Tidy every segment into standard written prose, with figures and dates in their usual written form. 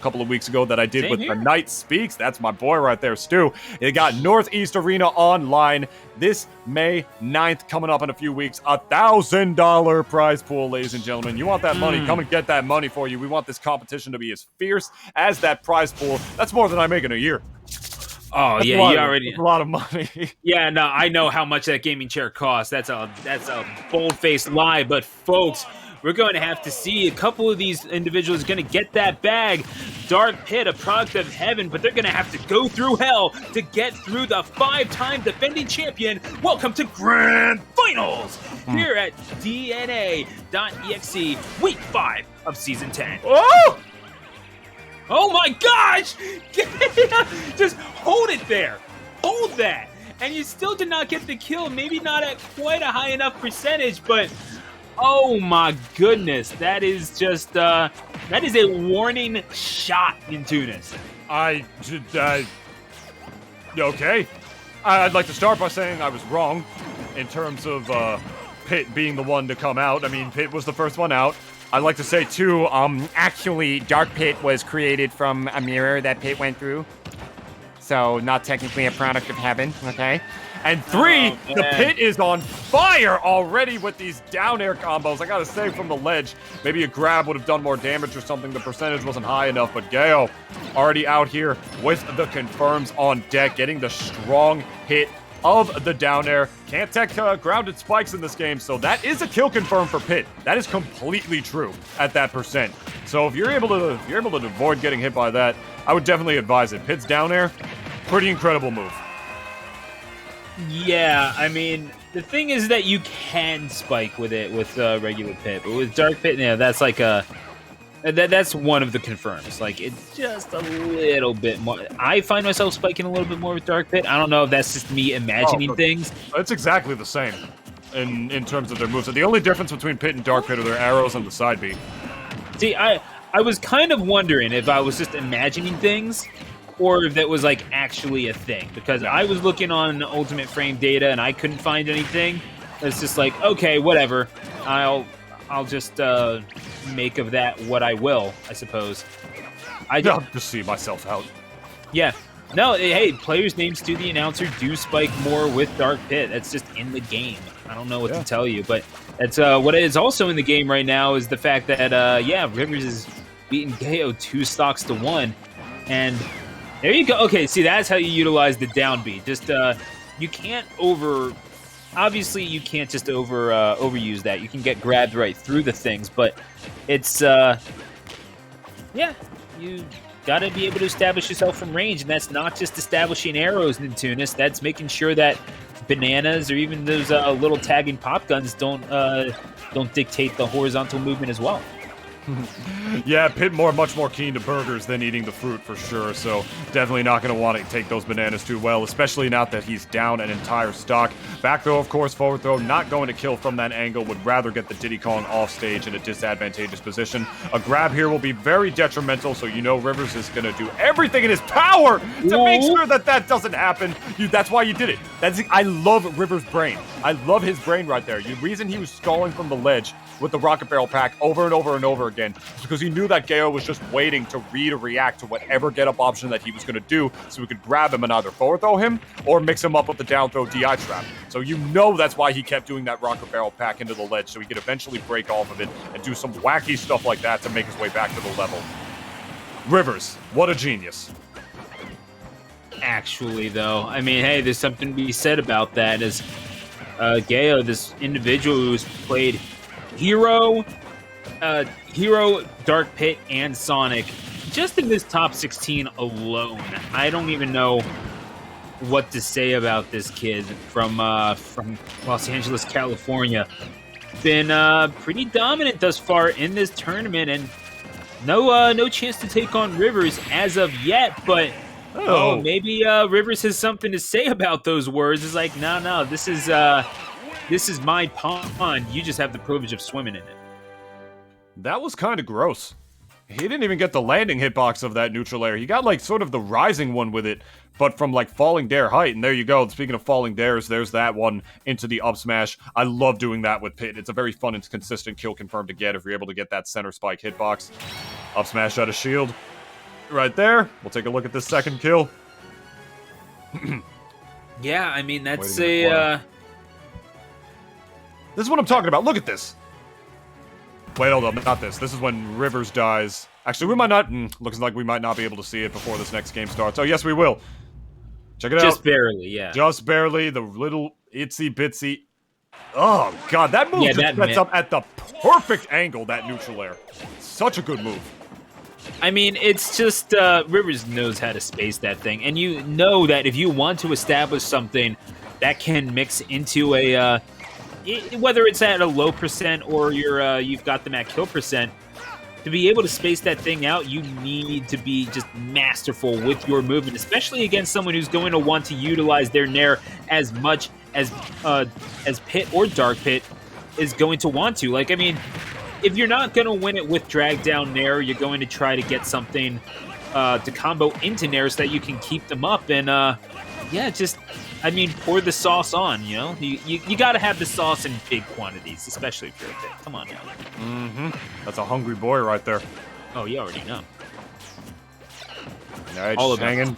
couple of weeks ago that I did Same with here. the Night Speaks. That's my boy right there, Stu. It got Northeast Arena online this May 9th, coming up in a few weeks. $1,000 prize pool, ladies and gentlemen. You want that money? Come and get that money for you. We want this competition to be as fierce as that prize pool. That's more than I make in a year. Oh, That's yeah, you already... That's a lot of money. Yeah, no, I know how much that gaming chair costs. That's a bold-faced lie, but folks, we're going to have to see a couple of these individuals going to get that bag. Dark Pit, a product of heaven, but they're going to have to go through hell to get through the 5-time defending champion. Welcome to Grand Finals here at DNA.EXE, Week 5 of Season 10. Oh! Oh my gosh! Just hold it there. Hold that. And you still did not get the kill. Maybe not at quite a high enough percentage, but oh my goodness. That is just, that is a warning shot in Tunis. Okay. I'd like to start by saying I was wrong in terms of Pit being the one to come out. I mean, Pit was the first one out. I'd like to say, too, actually, Dark Pit was created from a mirror that Pit went through. So, not technically a product of heaven, okay? And 3, the Pit is on fire already with these down air combos. I gotta say, from the ledge, maybe a grab would have done more damage or something. The percentage wasn't high enough, but GaYo already out here with the confirms on deck, getting the strong hit of the down air. Can't tech grounded spikes in this game, so that is a kill confirm for Pit. That is completely true at that percent. So if you're able to avoid getting hit by that, I would definitely advise it. Pit's down air, pretty incredible move. Yeah, I mean, the thing is that you can spike with it with regular Pit, but with Dark Pit, yeah, that's like a... That's one of the confirms. Like, it's just a little bit more. I find myself spiking a little bit more with Dark Pit. I don't know if that's just me imagining things. It's exactly the same in terms of their moves. The only difference between Pit and Dark Pit are their arrows and the side B. See, I was kind of wondering if I was just imagining things or if that was, like, actually a thing. Because I was looking on Ultimate Frame data and I couldn't find anything. It's just like, okay, whatever. I'll just make of that what I will, I suppose. I'll just see myself out. Yeah. No, hey, players' names to the announcer do spike more with Dark Pit. That's just in the game. I don't know what to tell you, but that's what is also in the game right now is the fact that, Rivers is beating GaYo 2 stocks to 1. And there you go. Okay, see, that's how you utilize the down B. Just, you can't obviously, you can't just overuse that. You can get grabbed right through the things, but it's, you gotta be able to establish yourself from range, and that's not just establishing arrows in Tunis. That's making sure that bananas or even those little tagging pop guns don't dictate the horizontal movement as well. Yeah, Pit much more keen to burgers than eating the fruit for sure, so definitely not going to want to take those bananas too well, especially now that he's down an entire stock. Back throw, of course, forward throw, not going to kill from that angle, would rather get the Diddy Kong off stage in a disadvantageous position. A grab here will be very detrimental, so you know Rivers is going to do everything in his power to make sure that doesn't happen. That's why you did it. I love Rivers' brain. I love his brain right there. The reason he was stalling from the ledge with the rocket barrel pack over and over and over again is because he knew that GaYo was just waiting to read or react to whatever get-up option that he was going to do so we could grab him and either forward throw him or mix him up with the down throw DI trap. So you know that's why he kept doing that rocket barrel pack into the ledge so he could eventually break off of it and do some wacky stuff like that to make his way back to the level. Rivers, what a genius. Actually, though, I mean, hey, there's something to be said about that as GaYo, this individual who's played Hero, Dark Pit, and Sonic, just in this top 16 alone. I don't even know what to say about this kid from Los Angeles, California. Been pretty dominant thus far in this tournament, and no chance to take on Rivers as of yet, but maybe Rivers has something to say about those words. It's like, no, this is my pond. You just have the privilege of swimming in it. That was kind of gross. He didn't even get the landing hitbox of that neutral air. He got, like, sort of the rising one with it, but from, like, falling dare height. And there you go. Speaking of falling dares, there's that one into the up smash. I love doing that with Pit. It's a very fun and consistent kill confirm to get if you're able to get that center spike hitbox. Up smash out of shield. right there. We'll take a look at this second kill. Yeah, I mean, that's Waiting in the corner. This is what I'm talking about. Look at this. Wait, hold up. Not this. This is when Rivers dies. Actually, we might not... looks like we might not be able to see it before this next game starts. Oh, yes, we will. Check it out. Just barely, yeah. Just barely. The little itsy-bitsy... Oh, God. That move just sets up at the perfect angle, that neutral air. Such a good move. I mean, it's just Rivers knows how to space that thing, and you know that if you want to establish something that can mix into a whether it's at a low percent or you've got them at kill percent, to be able to space that thing out, you need to be just masterful with your movement, especially against someone who's going to want to utilize their Nair as much as Pit or Dark Pit is going to want to. Like, I mean, if you're not going to win it with drag down Nair, you're going to try to get something to combo into Nair so that you can keep them up. And, yeah, just, I mean, pour the sauce on, you know? You got to have the sauce in big quantities, especially if you're a Pit. Come on now. Mm-hmm. That's a hungry boy right there. Oh, you already know. All right, hanging.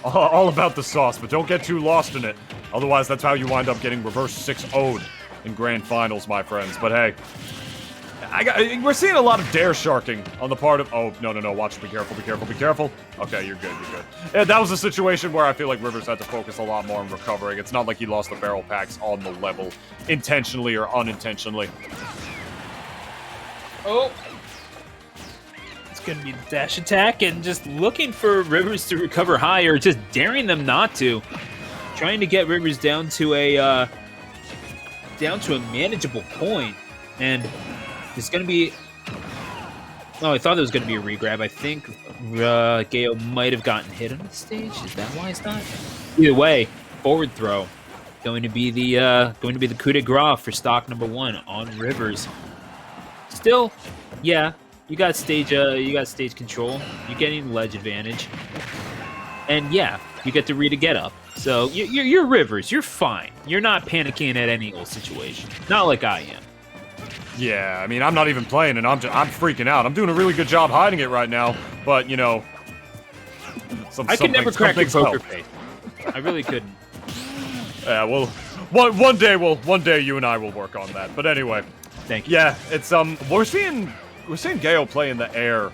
All about the sauce, but don't get too lost in it. Otherwise, that's how you wind up getting reverse 6-0'd in grand finals, my friends. But hey... we're seeing a lot of dare sharking on the part of... Oh, no, watch, be careful, be careful, be careful. Okay, you're good, you're good. Yeah, that was a situation where I feel like Rivers had to focus a lot more on recovering. It's not like he lost the barrel packs on the level, intentionally or unintentionally. Oh. It's going to be the dash attack, and just looking for Rivers to recover high, or just daring them not to. Trying to get Rivers down to a manageable point, and... It's going to be... Oh, I thought there was going to be a regrab. I think GaYo might have gotten hit on the stage. Is that why it's not? Either way, forward throw. Going to be the coup de grace for stock number 1 on Rivers. Still, yeah, you got stage control. You're getting ledge advantage. And yeah, you get to read a get up. So you're Rivers. You're fine. You're not panicking at any old situation. Not like I am. Yeah, I mean, I'm not even playing, and I'm freaking out. I'm doing a really good job hiding it right now, but, you know... I could never crack your poker face. I really couldn't. Yeah, well, one day you and I will work on that. But anyway. Thank you. Yeah, it's, we're seeing GaYo play in the air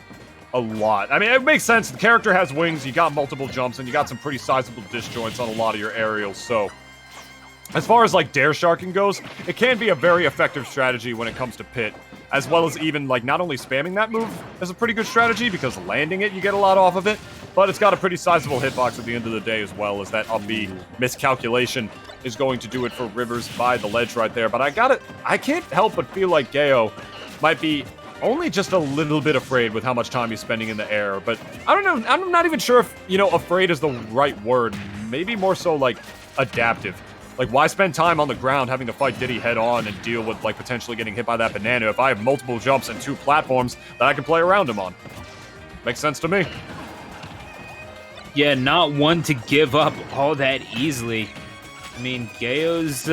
a lot. I mean, it makes sense. The character has wings, you got multiple jumps, and you got some pretty sizable disjoints on a lot of your aerials, so... As far as, like, dare sharking goes, it can be a very effective strategy when it comes to Pit, as well as even, like, not only spamming that move is a pretty good strategy, because landing it, you get a lot off of it, but it's got a pretty sizable hitbox at the end of the day as well, as that up-B miscalculation is going to do it for Rivers by the ledge right there. But I can't help but feel like GaYo might be only just a little bit afraid with how much time he's spending in the air, but I don't know, I'm not even sure if, you know, afraid is the right word. Maybe more so, like, adaptive. Like, why spend time on the ground having to fight Diddy head-on and deal with, like, potentially getting hit by that banana if I have multiple jumps and 2 platforms that I can play around him on? Makes sense to me. Yeah, not one to give up all that easily. I mean, GaYo's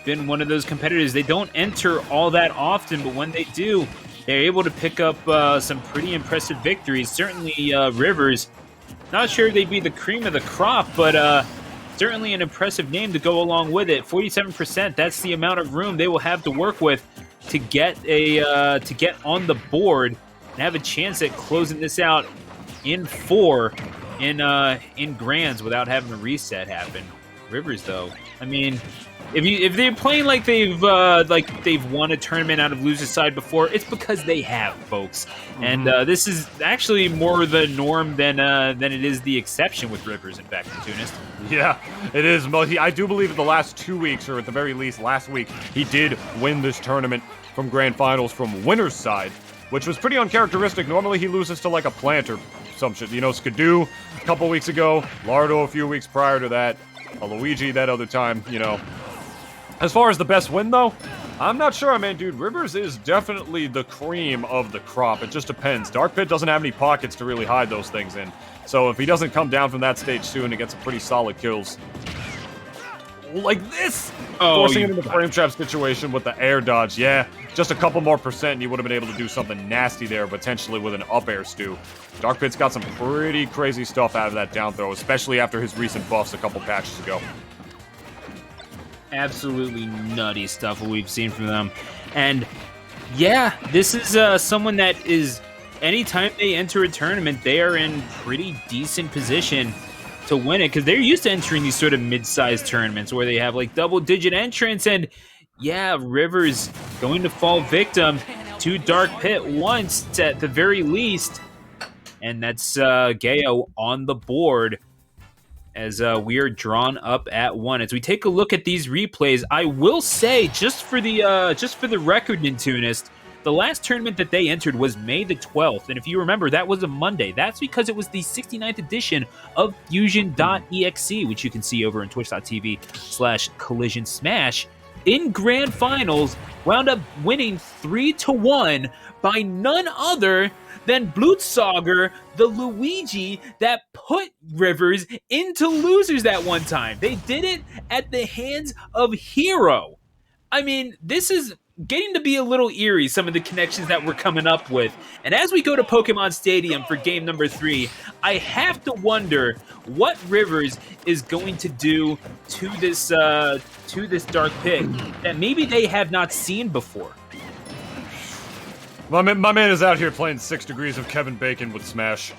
been one of those competitors. They don't enter all that often, but when they do, they're able to pick up some pretty impressive victories. Certainly, Rivers, not sure they'd be the cream of the crop, but... certainly an impressive name to go along with it. 47%, that's the amount of room they will have to work with to get on the board and have a chance at closing this out in 4 in grands without having a reset happen. Rivers, though, I mean, if they're playing like they've won a tournament out of loser's side before, it's because they have, folks. Mm-hmm. And this is actually more the norm than it is the exception with Rivers, in fact, Cartoonist. Yeah, it is. I do believe in the last 2 weeks, or at the very least last week, he did win this tournament from grand finals from winner's side, which was pretty uncharacteristic. Normally he loses to like a plant or some shit. You know, Skidoo a couple weeks ago, Lardo a few weeks prior to that, a Luigi that other time, you know. As far as the best win, though, I'm not sure. I mean, dude, Rivers is definitely the cream of the crop. It just depends. Dark Pit doesn't have any pockets to really hide those things in. So if he doesn't come down from that stage soon and get some pretty solid kills. like this, Oh, forcing him into frame trap situation with the air dodge. Yeah, just a couple more percent and he would have been able to do something nasty there, potentially with an up air stew. Dark Pit's got some pretty crazy stuff out of that down throw, especially after his recent buffs a couple patches ago. Absolutely nutty stuff we've seen from them. And yeah, this is someone that is, anytime they enter a tournament, they are in pretty decent position to win it, because they're used to entering these sort of mid-sized tournaments where they have like double-digit entrants. And yeah, Rivers going to fall victim to Dark Pit once at the very least. And that's GaYo on the board as we are drawn up at 1. As we take a look at these replays, I will say, just for the record, Nintoonist, the last tournament that they entered was May the 12th, and if you remember, that was a Monday. That's because it was the 69th edition of Fusion.EXE, which you can see over on twitch.tv/Collision Smash. In Grand Finals, wound up winning 3-1 by none other than Blutsauger, the Luigi that put Rivers into losers that one time. They did it at the hands of Hero. I mean, this is getting to be a little eerie, some of the connections that we're coming up with. And as we go to Pokemon Stadium for game number 3, I have to wonder what Rivers is going to do to this Dark Pit that maybe they have not seen before. My man is out here playing 6 degrees of Kevin Bacon with Smash.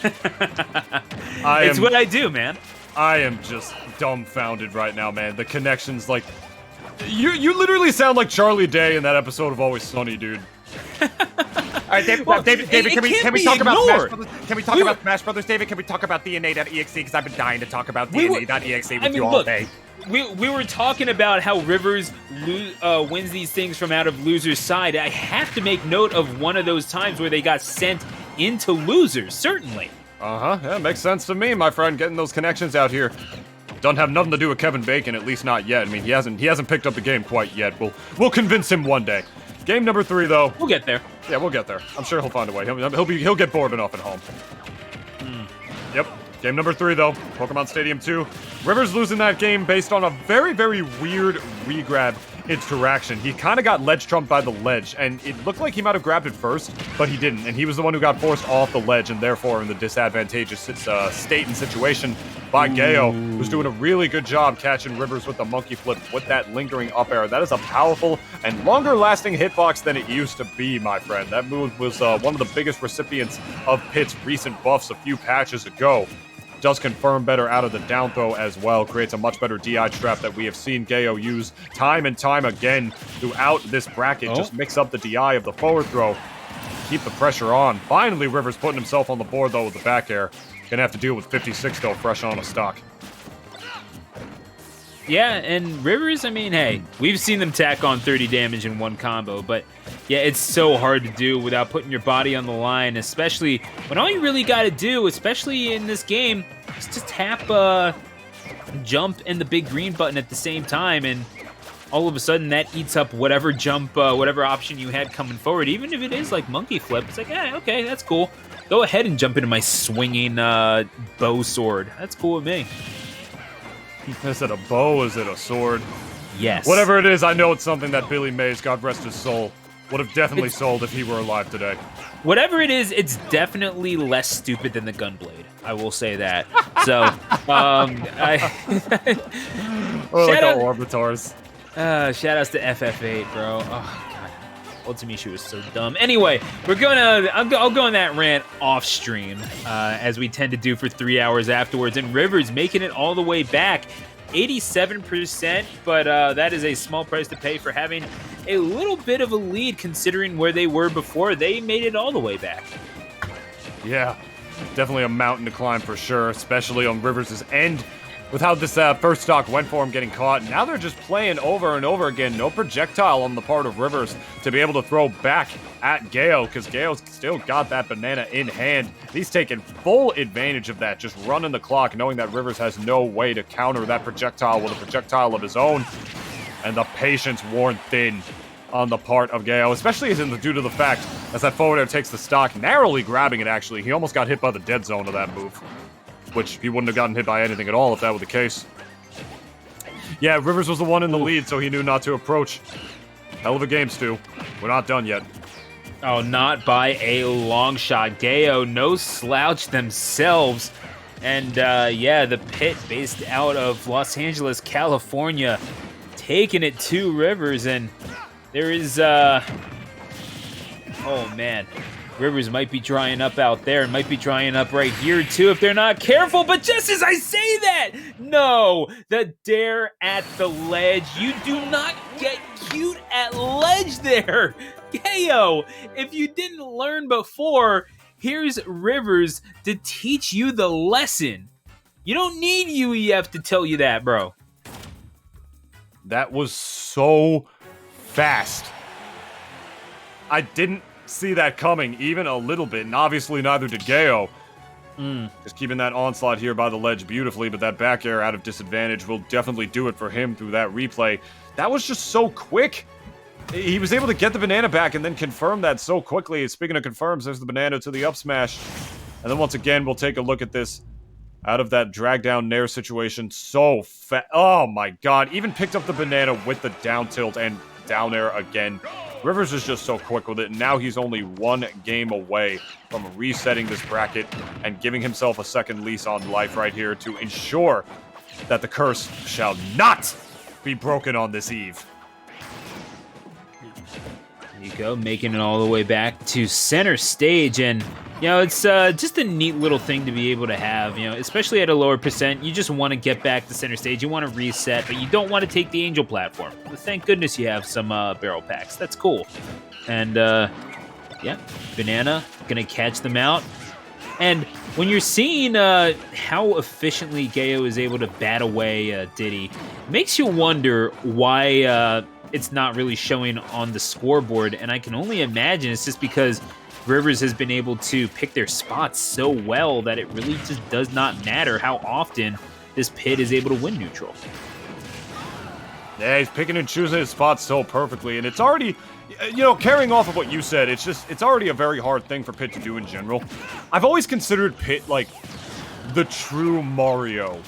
It's what I do, man. I am just dumbfounded right now, man. The connections, like... You literally sound like Charlie Day in that episode of Always Sunny, dude. All right, David, can we talk about Smash Brothers? Can we talk about Smash Brothers, David? Can we talk about DNA.EXE? Because I've been dying to talk about DNA.EXE with you all day. We were talking about how Rivers wins these things from out of losers' side. I have to make note of one of those times where they got sent into losers, certainly. Yeah, makes sense to me, my friend, getting those connections out here. Doesn't have nothing to do with Kevin Bacon, at least not yet. I mean, he hasn't picked up the game quite yet. We'll convince him one day. Game number 3, though. We'll get there. Yeah, we'll get there. I'm sure he'll find a way. He'll get bored enough at home. Yep. Game number 3, though. Pokemon Stadium 2. Rivers losing that game based on a very, very weird regrab interaction. He kind of got ledge trumped by the ledge, and it looked like he might have grabbed it first, but he didn't, and he was the one who got forced off the ledge, and therefore in the disadvantageous state and situation by GaYo, who's doing a really good job catching Rivers with the monkey flip with that lingering up air. That is a powerful and longer-lasting hitbox than it used to be, my friend. That move was one of the biggest recipients of Pit's recent buffs a few patches ago. Does confirm better out of the down throw as well. Creates a much better DI trap that we have seen GaYo use time and time again throughout this bracket. Just mix up the DI of the forward throw. Keep the pressure on. Finally, Rivers putting himself on the board, though, with the back air. Gonna have to deal with 56, though, fresh on a stock. Yeah, and Rivers, I mean, hey, we've seen them tack on 30 damage in one combo, but yeah, it's so hard to do without putting your body on the line, especially when all you really got to do, especially in this game, is just tap jump and the big green button at the same time, and all of a sudden that eats up whatever jump, whatever option you had coming forward. Even if it is like monkey flip, it's like, yeah, okay, that's cool. Go ahead and jump into my swinging bow sword. That's cool with me. Is it a bow? Is it a sword? Yes. Whatever it is, I know it's something that Billy Mays, God rest his soul, would have definitely sold if he were alive today. Whatever it is, it's definitely less stupid than the Gunblade. I will say that. So, or like the Orbitars. Shout outs to FF8, bro. Oh, God. Ultimishu was so dumb. Anyway, I'll go on that rant off stream, as we tend to do for 3 hours afterwards. And Rivers making it all the way back, 87%, but that is a small price to pay for having a little bit of a lead considering where they were before. They made it all the way back. Yeah, definitely a mountain to climb for sure, especially on Rivers' end. With how this first stock went for him getting caught, now they're just playing over and over again. No projectile on the part of Rivers to be able to throw back at GaYo, because GaYo's still got that banana in hand. He's taking full advantage of that, just running the clock, knowing that Rivers has no way to counter that projectile with a projectile of his own. And the patience worn thin on the part of GaYo, especially due to the fact as that forward air takes the stock, narrowly grabbing it actually. He almost got hit by the dead zone of that move, which he wouldn't have gotten hit by anything at all if that were the case. Yeah, Rivers was the one in the lead, so he knew not to approach. Hell of a game, Stu. We're not done yet. Oh, not by a long shot. GaYo, no slouch themselves. And yeah, the pit based out of Los Angeles, California, taking it to Rivers. And there is, oh man, Rivers might be drying up out there, and might be drying up right here too if they're not careful. But just as I say that, no, the dare at the ledge. You do not get cute at ledge there. GaYo, if you didn't learn before, here's Rivers to teach you the lesson. You don't need UEF to tell you that, bro. That was so fast. I didn't see that coming even a little bit, and obviously neither did GaYo. Just keeping that onslaught here by the ledge beautifully, but that back air out of disadvantage will definitely do it for him through that replay. That was just so quick. He was able to get the banana back and then confirm that so quickly. Speaking of confirms, there's the banana to the up smash. And then once again, we'll take a look at this out of that drag down nair situation. So fast. Oh my god. Even picked up the banana with the down tilt and down air again. Rivers is just so quick with it, and now he's only one game away from resetting this bracket and giving himself a second lease on life right here to ensure that the curse shall not be broken on this eve. There you go, making it all the way back to center stage, and you know, it's just a neat little thing to be able to have, you know, especially at a lower percent. You just want to get back to center stage, you want to reset, but you don't want to take the Angel platform. But thank goodness you have some barrel packs. That's cool. And yeah, Banana gonna catch them out. And when you're seeing how efficiently GaYo is able to bat away Diddy, it makes you wonder why it's not really showing on the scoreboard. And I can only imagine it's just because Rivers has been able to pick their spots so well that it really just does not matter how often this pit is able to win neutral. Yeah, he's picking and choosing his spots so perfectly, and it's already, you know, carrying off of what you said, it's already a very hard thing for Pit to do in general. I've always considered Pit like the true Mario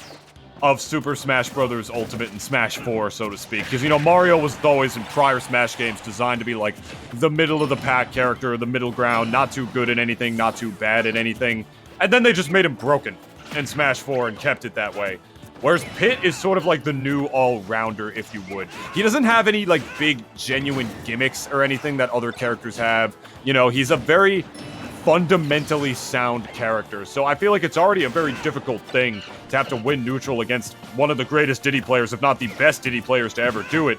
of Super Smash Bros. Ultimate and Smash 4, so to speak. Because, you know, Mario was always, in prior Smash games, designed to be like the middle-of-the-pack character, the middle ground, not too good at anything, not too bad at anything. And then they just made him broken in Smash 4 and kept it that way. Whereas Pit is sort of like the new all-rounder, if you would. He doesn't have any, like, big, genuine gimmicks or anything that other characters have. You know, he's a very fundamentally sound character, so I feel like it's already a very difficult thing to have to win neutral against one of the greatest Diddy players, if not the best Diddy players to ever do it.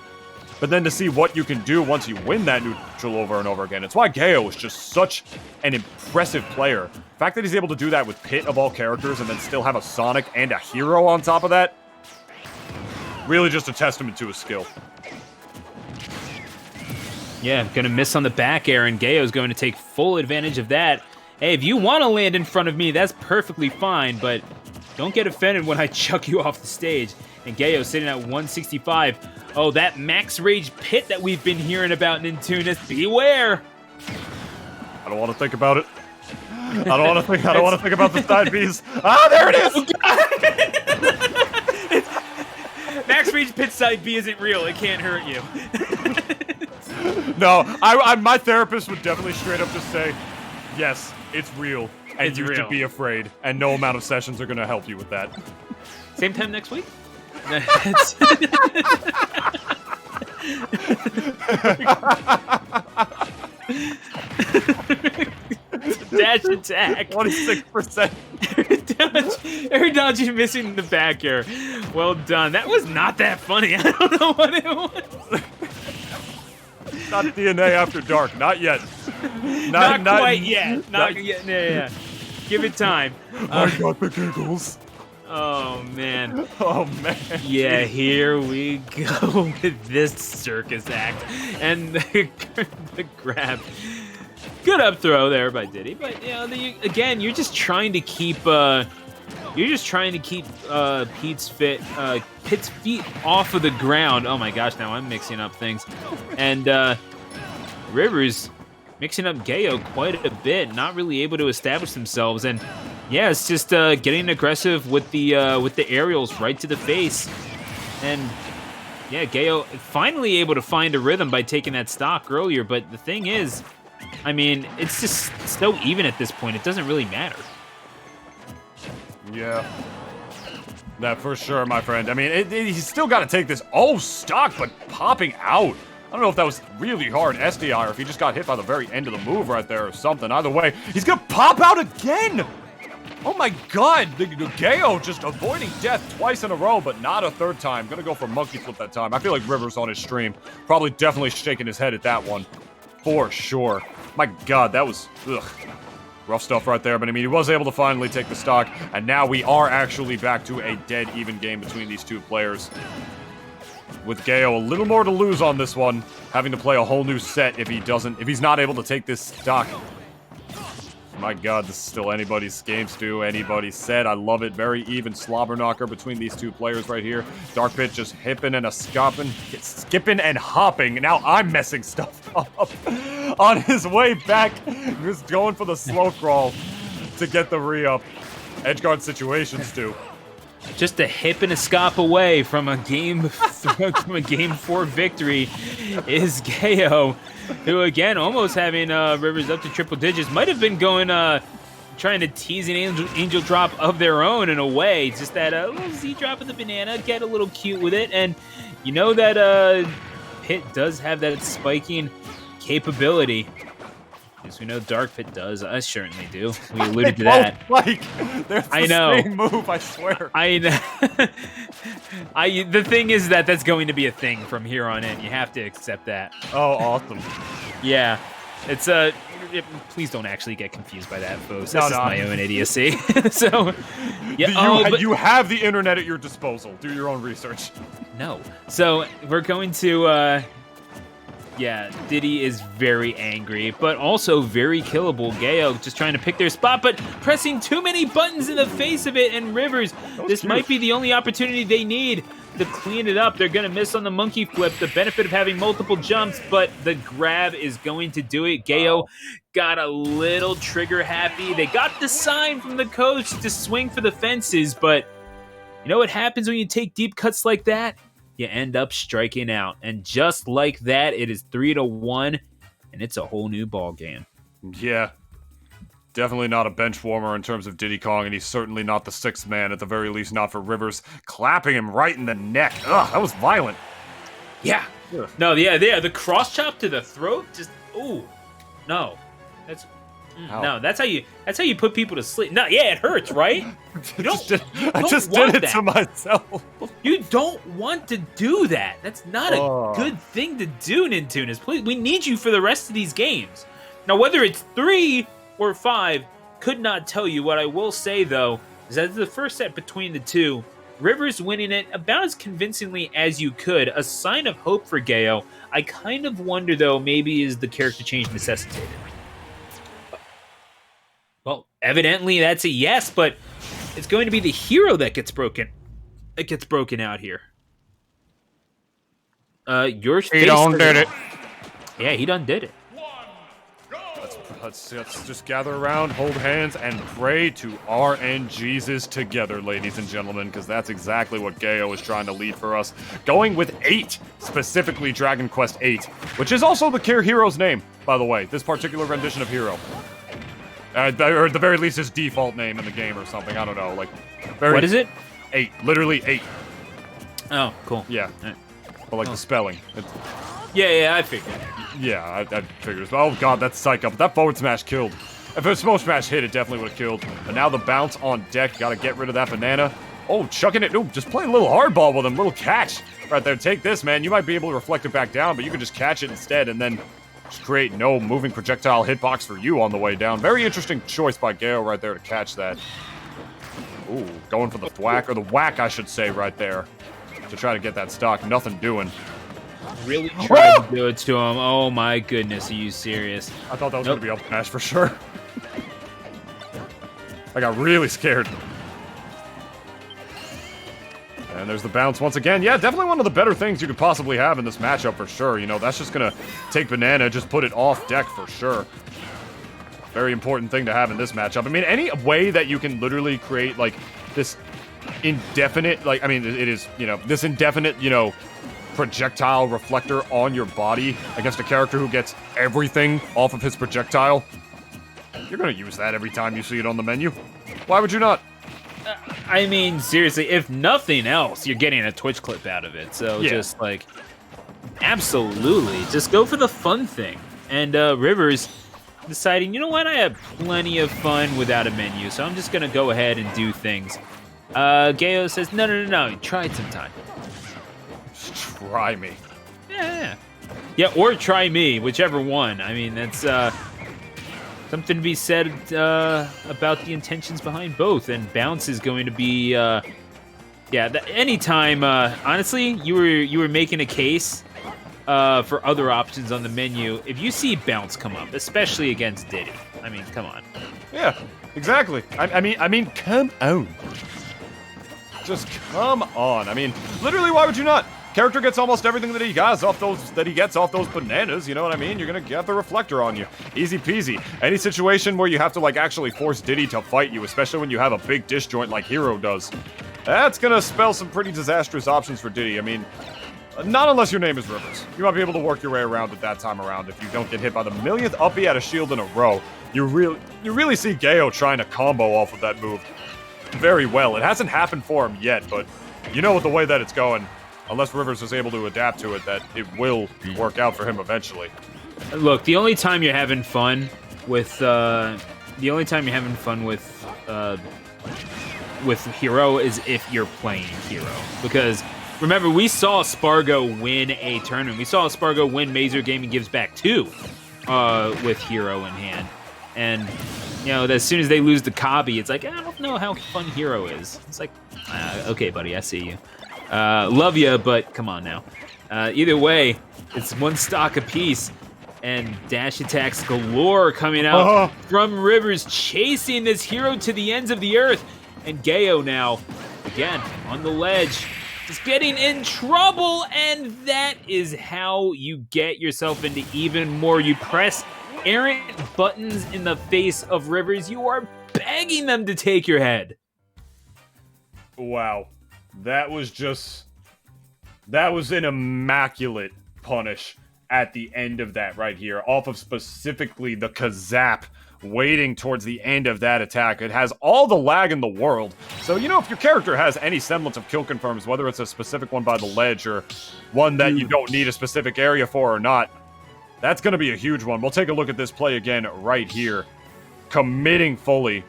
But then to see what you can do once you win that neutral over and over again, it's why GaYo is just such an impressive player. The fact that he's able to do that with Pit of all characters and then still have a Sonic and a hero on top of that, really just a testament to his skill. Yeah, gonna miss on the back air, and GaYo's going to take full advantage of that. Hey, if you want to land in front of me, that's perfectly fine, but don't get offended when I chuck you off the stage. And GaYo sitting at 165. Oh, that max rage Pit that we've been hearing about, Nintunis. Beware! I don't want to think about it. I don't want to think about the side Bs. Ah, there it is! Max rage Pit side B isn't real. It can't hurt you. No, my therapist would definitely straight up just say, yes, it's real, and It's you real. should be afraid, and no amount of sessions are going to help you with that. Same time next week? Dash attack. 26%. Air dodge missing the back air. Well done. That was not that funny. I don't know what it was. Not DNA after dark. Not yet. Not quite yet. Not yet. Yeah. Give it time. I got the giggles. Oh, man. Oh, man. Yeah, here we go with this circus act. And the grab. Good up throw there by Diddy, but you know, again, you're just trying to keep Pit's feet off of the ground. Oh my gosh, now I'm mixing up things. And Rivers mixing up GaYo quite a bit, not really able to establish themselves. And yeah, it's just getting aggressive with the aerials right to the face. And Yeah, GaYo finally able to find a rhythm by taking that stock earlier, but the thing is, I mean, it's just so even at this point, it doesn't really matter. Yeah. That for sure, my friend. I mean, he's still got to take this. Oh, stock, but popping out. I don't know if that was really hard SDI or if he just got hit by the very end of the move right there or something. Either way, he's going to pop out again. Oh my god, the GaYo just avoiding death twice in a row, but not a third time. Gonna go for monkey flip that time. I feel like Rivers on his stream probably definitely shaking his head at that one. For sure. My god, that was, ugh. Rough stuff right there, but I mean, he was able to finally take the stock, and now we are actually back to a dead even game between these two players. With GaYo a little more to lose on this one, having to play a whole new set if he's not able to take this stock. My god, this is still anybody's game, Stu. Anybody's set. I love it. Very even slobber knocker between these two players right here. Dark Pit just hipping and skipping and hopping. Now I'm messing stuff up. On his way back, just going for the slow crawl to get the re-up. Edgeguard situation, Stu. Just a hip and a scop away from a game 4 victory is GaYo, who again almost having Rivers up to triple digits. Might have been going trying to tease an angel drop of their own in a way. Just that little Z drop of the banana, get a little cute with it, and you know that Pit does have that spiking capability. As we know, Dark Pit does. I certainly do. We alluded to that. They're the same move, I swear. I know. The thing is that's going to be a thing from here on in. You have to accept that. Oh, awesome. Yeah. It's please don't actually get confused by that, folks. That's just my own idiocy. So, yeah. You have the internet at your disposal. Do your own research. No. So, we're going to... Yeah, Diddy is very angry, but also very killable. GaYo just trying to pick their spot, but pressing too many buttons in the face of it, and Rivers, this might be the only opportunity they need to clean it up. They're going to miss on the monkey flip, the benefit of having multiple jumps, but the grab is going to do it. GaYo got a little trigger happy. They got the sign from the coach to swing for the fences, but you know what happens when you take deep cuts like that? You end up striking out. And just like that, it is 3-1, and it's a whole new ball game. Yeah. Definitely not a bench warmer in terms of Diddy Kong, and he's certainly not the sixth man, at the very least not for Rivers. Clapping him right in the neck. Ugh, that was violent. Yeah. Ugh. No, yeah, the cross chop to the throat, just, ooh. No. No, that's how you put people to sleep. No, yeah, it hurts, right? I just did it to myself. You don't want to do that. That's not a good thing to do, Nintunas. Please, we need you for the rest of these games. Now, whether it's 3 or 5, could not tell you. What I will say, though, is that the first set between the two, Rivers winning it about as convincingly as you could. A sign of hope for GaYo. I kind of wonder, though, maybe is the character change necessitated? Well, evidently that's a yes, but it's going to be the hero that gets broken. It gets broken out here. He done did it. Yeah, he done did it. Let's just gather around, hold hands, and pray to RNGesus together, ladies and gentlemen, because that's exactly what GaYo is trying to lead for us. Going with 8, specifically Dragon Quest 8, which is also the hero's name, by the way, this particular rendition of Hero. Or at the very least his default name in the game or something, I don't know. What is it? 8, literally 8. Oh, cool. Yeah, but the spelling. Yeah, I figured. Yeah, I figured. Oh god, that's psych up. That forward smash killed. If a smoke smash hit, it definitely would have killed. But now the bounce on deck, gotta get rid of that banana. Oh, chucking it. Ooh, just playing a little hardball with him. Little catch right there. Take this, man. You might be able to reflect it back down, but you can just catch it instead and then just create no moving projectile hitbox for you on the way down. Very interesting choice by GaYo right there to catch that. Ooh, going for the thwack, or the whack, I should say, right there. To try to get that stock. Nothing doing. Really tried to do it to him. Oh my goodness, are you serious? I thought that was going to be up smash for sure. I got really scared. And there's the bounce once again. Yeah, definitely one of the better things you could possibly have in this matchup for sure. You know, that's just going to take banana, just put it off deck for sure. Very important thing to have in this matchup. I mean, any way that you can literally create, this indefinite, it is, this indefinite, projectile reflector on your body against a character who gets everything off of his projectile, you're gonna use that every time you see it on the menu. Why would you not? I mean, seriously, if nothing else, you're getting a Twitch clip out of it. So Yeah. just like, absolutely, just go for the fun thing. And Rivers deciding, you know what, I have plenty of fun without a menu, so I'm just gonna go ahead and do things. GaYo says, no, try it sometime. Just try me. Yeah, or try me, whichever one. I mean, that's something to be said about the intentions behind both. And Bounce is going to be, anytime. Honestly, you were making a case for other options on the menu. If you see Bounce come up, especially against Diddy, I mean, come on. Yeah, exactly. I mean, come on. Just come on. I mean, literally, why would you not? Character gets almost everything that he gets off those bananas, you know what I mean? You're gonna get the reflector on you. Easy peasy. Any situation where you have to like actually force Diddy to fight you, especially when you have a big disjoint like Hero does, that's gonna spell some pretty disastrous options for Diddy. I mean, not unless your name is Rivers. You might be able to work your way around it that time around if you don't get hit by the millionth uppie at a shield in a row. You really see GaYo trying to combo off of that move very well. It hasn't happened for him yet, but you know with the way that it's going, unless Rivers is able to adapt to it, that it will work out for him eventually. Look, the only time you're having fun with Hero is if you're playing Hero. Because remember, we saw Spargo win a tournament. We saw Spargo win Mazer Gaming Gives Back 2 with Hero in hand. And you know, as soon as they lose the Kabi, it's like, I don't know how fun Hero is. It's like, okay, buddy, I see you. Love you, but come on now. Either way, it's one stock apiece, and dash attacks galore coming out from Rivers, chasing this Hero to the ends of the earth. And GaYo now, again, on the ledge, just getting in trouble, and that is how you get yourself into even more. You press errant buttons in the face of Rivers. You are begging them to take your head. Wow. That was an immaculate punish at the end of that right here, off of specifically the Kazap waiting towards the end of that attack. It has all the lag in the world. So, you know, if your character has any semblance of kill confirms, whether it's a specific one by the ledge or one that you don't need a specific area for or not, that's going to be a huge one. We'll take a look at this play again right here. Committing fully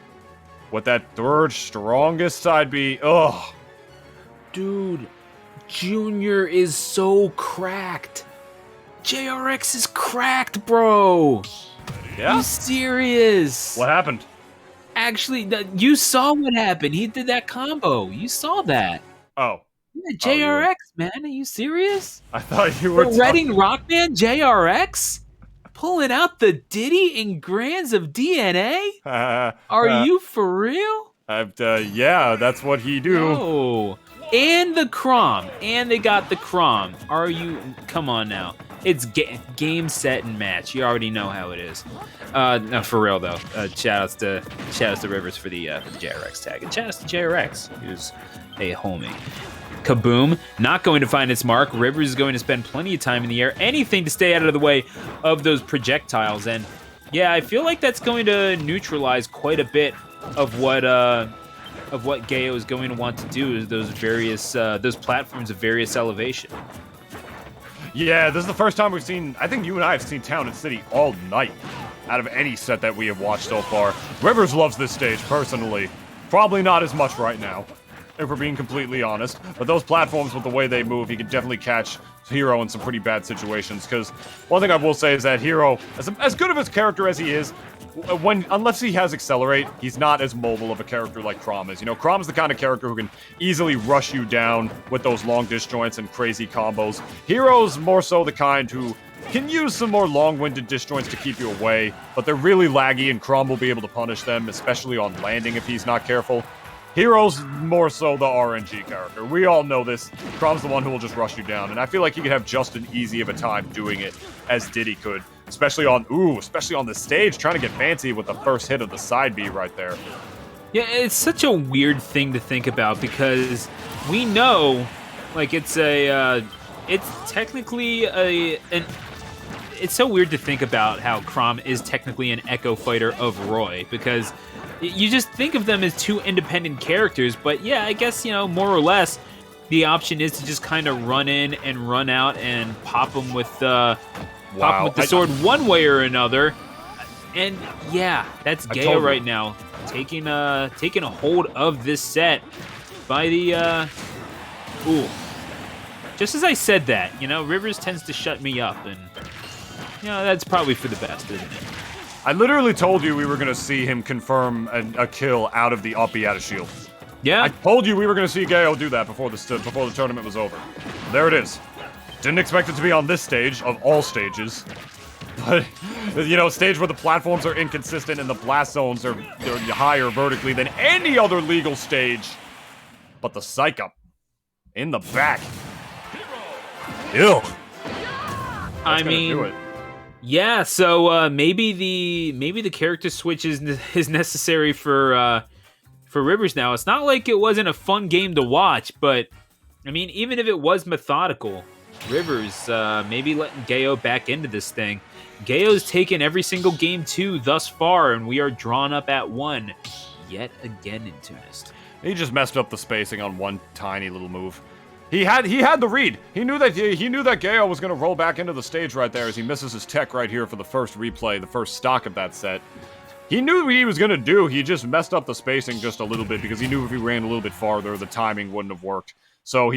with that third strongest side B. Ugh. Dude, Junior is so cracked. JRX is cracked, bro. Yeah? You serious? What happened? Actually, you saw what happened. He did that combo. You saw that. Oh. Yeah, JRX, man. Are you serious? I thought you were The Reading Rockman JRX? Pulling out the Diddy in grands of DNA? Are you for real? Yeah, that's what he do. Oh. And the Chrom. And they got the Chrom. Are you... Come on now. It's game, set, and match. You already know how it is. No, for real, though. Shout-outs to Rivers for the JRX tag. And shout-outs to JRX, who's a homie. Kaboom, not going to find its mark. Rivers is going to spend plenty of time in the air. Anything to stay out of the way of those projectiles. And, yeah, I feel like that's going to neutralize quite a bit of what GaYo is going to want to do, is those platforms of various elevation. Yeah, this is the first time we've seen, I think you and I have seen Town and City all night out of any set that we have watched so far. Rivers loves this stage, personally. Probably not as much right now, if we're being completely honest. But those platforms, with the way they move, he can definitely catch Hero in some pretty bad situations. Because one thing I will say is that Hero, as good of his character as he is, unless he has Accelerate, he's not as mobile of a character like Chrom is. You know, Chrom's the kind of character who can easily rush you down with those long disjoints and crazy combos. Hero's more so the kind who can use some more long-winded disjoints to keep you away, but they're really laggy, and Chrom will be able to punish them, especially on landing if he's not careful. Hero's more so the RNG character. We all know this. Chrom's the one who will just rush you down, and I feel like he could have just as easy of a time doing it as Diddy could. Especially on the stage, trying to get fancy with the first hit of the side B right there. Yeah, it's such a weird thing to think about, because we know, like, it's a it's technically it's so weird to think about how Chrom is technically an echo fighter of Roy, because you just think of them as two independent characters, but yeah, I guess, more or less, the option is to just kind of run in and run out and pop them with the sword one way or another. And yeah, that's GaYo right now, taking a hold of this set by the just as I said that, Rivers tends to shut me up, and that's probably for the best, isn't it? I literally told you we were going to see him confirm a kill out of the up B out of shield. Yeah. I told you we were going to see GaYo do that before the tournament was over. There it is. Didn't expect it to be on this stage, of all stages. But, stage where the platforms are inconsistent and the blast zones are higher vertically than any other legal stage. But the psych up in the back. Ew. I mean, do it. Yeah, so maybe the character switch is necessary for Rivers now. It's not like it wasn't a fun game to watch, but I mean, even if it was methodical, Rivers maybe letting GaYo back into this thing. GaYo's taken every single game 2 thus far, and we are drawn up at 1 yet again in Tunist. He just messed up the spacing on one tiny little move. He had the read. He knew that GaYo was going to roll back into the stage right there as he misses his tech right here for the first replay, the first stock of that set. He knew what he was going to do. He just messed up the spacing just a little bit because he knew if he ran a little bit farther, the timing wouldn't have worked. So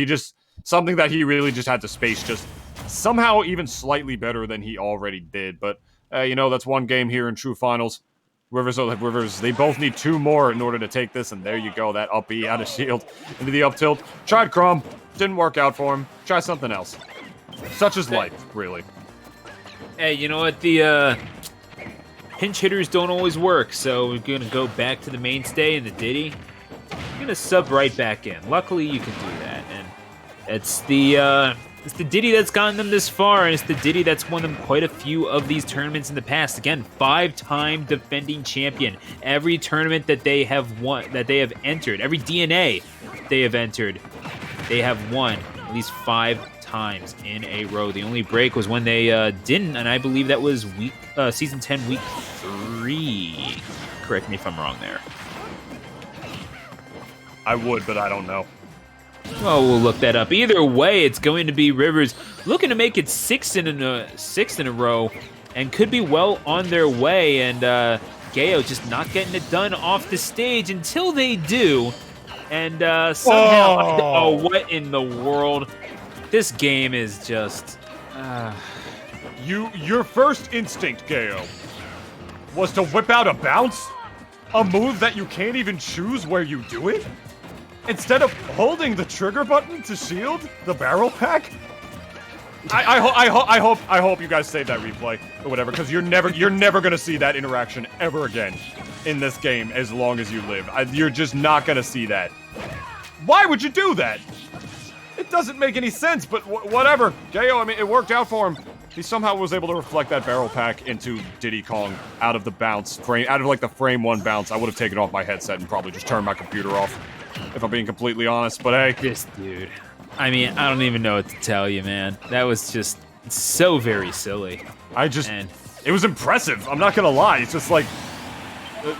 something that he really just had to space just somehow even slightly better than he already did. But, that's one game here in true finals. Rivers, they both need 2 more in order to take this, and there you go, that up B out of shield into the up tilt. Tried Chrom, didn't work out for him. Try something else. Such is life, really. Hey, you know what? The pinch hitters don't always work, so we're going to go back to the mainstay and the Diddy. I'm going to sub right back in. Luckily, you can do that, and it's the Diddy that's gotten them this far, and it's the Diddy that's won them quite a few of these tournaments in the past. Again, 5-time defending champion. Every tournament that they have won, that they have entered, every DNA they have entered, they have won at least 5 times in a row. The only break was when they didn't, and I believe that was season 10, week 3. Correct me if I'm wrong there. I would, but I don't know. Well, we'll look that up. Either way, it's going to be Rivers looking to make it 6 in a row, and could be well on their way. And GaYo just not getting it done off the stage until they do. And somehow, what in the world? This game is just. Your first instinct, GaYo, was to whip out a bounce, a move that you can't even choose where you do it. Instead of holding the trigger button to shield the barrel pack. I hope you guys save that replay or whatever, because you're never gonna see that interaction ever again in this game as long as you live. You're just not gonna see that. Why would you do that? It doesn't make any sense, but whatever. GaYo, I mean, it worked out for him. He somehow was able to reflect that barrel pack into Diddy Kong out of the bounce frame, out of like the frame 1 bounce. I would have taken off my headset and probably just turned my computer off, if I'm being completely honest. But hey, this dude. I mean, I don't even know what to tell you, man. That was just so very silly. It was impressive. I'm not gonna lie. It's just like,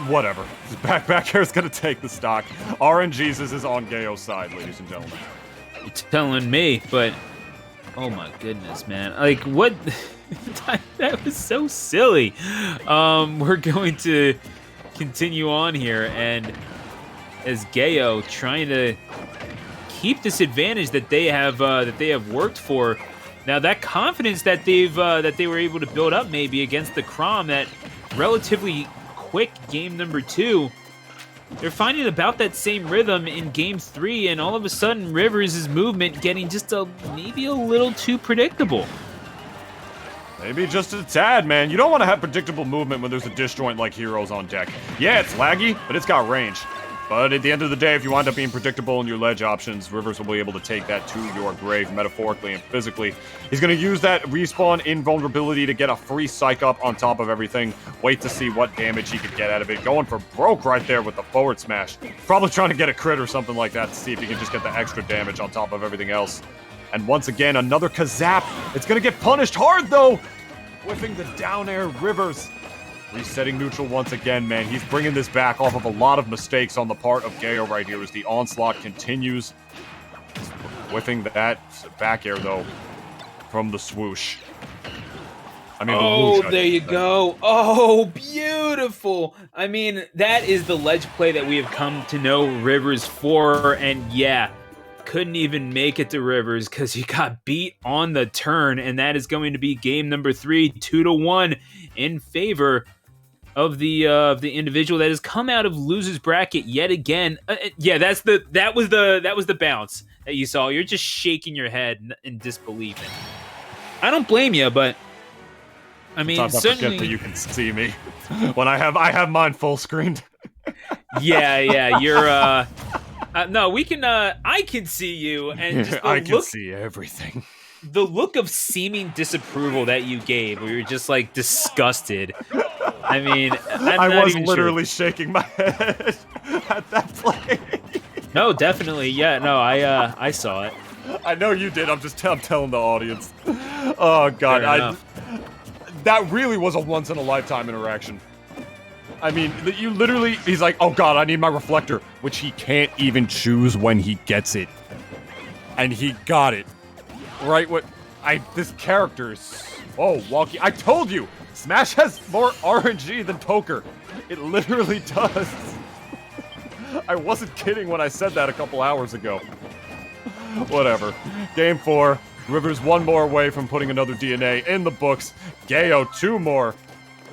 whatever. Back air's gonna take the stock. RNGesus is on GaYo's side, ladies and gentlemen. You're telling me, but oh my goodness, man! Like what? That was so silly. We're going to continue on here, and as GaYo trying to keep this advantage that they have worked for. Now that confidence that they were able to build up maybe against the Chrom, that relatively quick game number 2, they're finding about that same rhythm in game 3, and all of a sudden Rivers' movement getting just maybe a little too predictable. Maybe just a tad, man. You don't want to have predictable movement when there's a disjoint like Heroes on deck. Yeah, it's laggy, but it's got range. But at the end of the day, if you wind up being predictable in your ledge options, Rivers will be able to take that to your grave, metaphorically and physically. He's going to use that respawn invulnerability to get a free psych up on top of everything. Wait to see what damage he could get out of it. Going for broke right there with the forward smash. Probably trying to get a crit or something like that to see if he can just get the extra damage on top of everything else. And once again, another Kazap. It's going to get punished hard, though. Whiffing the down air Rivers. Resetting neutral once again, man. He's bringing this back off of a lot of mistakes on the part of GaYo right here as the onslaught continues. Whiffing that back air, though, from the swoosh. I mean, oh, there you go. Oh, beautiful. I mean, that is the ledge play that we have come to know Rivers for. And yeah, couldn't even make it to Rivers because he got beat on the turn. And that is going to be game number 3, 2-1 in favor of the individual that has come out of loser's bracket yet again. Yeah, that was the bounce that you saw. You're just shaking your head in disbelief. I don't blame you, but I mean, certainly forget that you can see me when I have mine full screened. yeah, you're no, we can I can see you, and just I can see everything. The look of seeming disapproval that you gave, where you're just like disgusted. I mean, I was literally shaking my head at that play. No, definitely, yeah, no, I saw it. I know you did. I'm telling the audience. Oh God, that really was a once in a lifetime interaction. I mean, you literally, he's like, oh God, I need my reflector, which he can't even choose when he gets it. And he got it. Right, this character is so wonky. I told you, Smash has more RNG than poker. It literally does. I wasn't kidding when I said that a couple hours ago. Whatever. Game 4. Rivers 1 more away from putting another DNA in the books. GaYo 2 more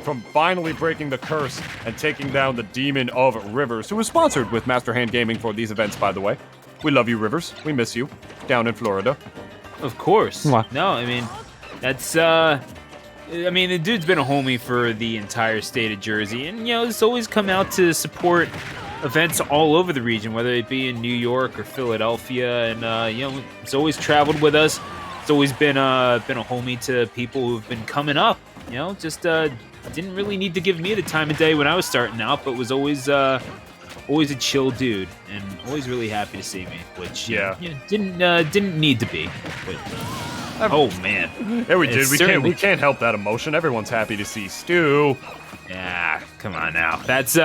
from finally breaking the curse and taking down the Demon of Rivers, who is sponsored with Master Hand Gaming for these events, by the way. We love you, Rivers. We miss you. Down in Florida. Of course. Mwah. No, I mean, that's, I mean, the dude's been a homie for the entire state of Jersey, and, you know, he's always come out to support events all over the region, whether it be in New York or Philadelphia, and, you know, he's always traveled with us. It's always been a homie to people who've been coming up, you know, just, didn't really need to give me the time of day when I was starting out, but was always a chill dude, and always really happy to see me, which, didn't need to be, but, oh man. Yeah, we did. We can't help that emotion. Everyone's happy to see Stu. Yeah, come on now. That's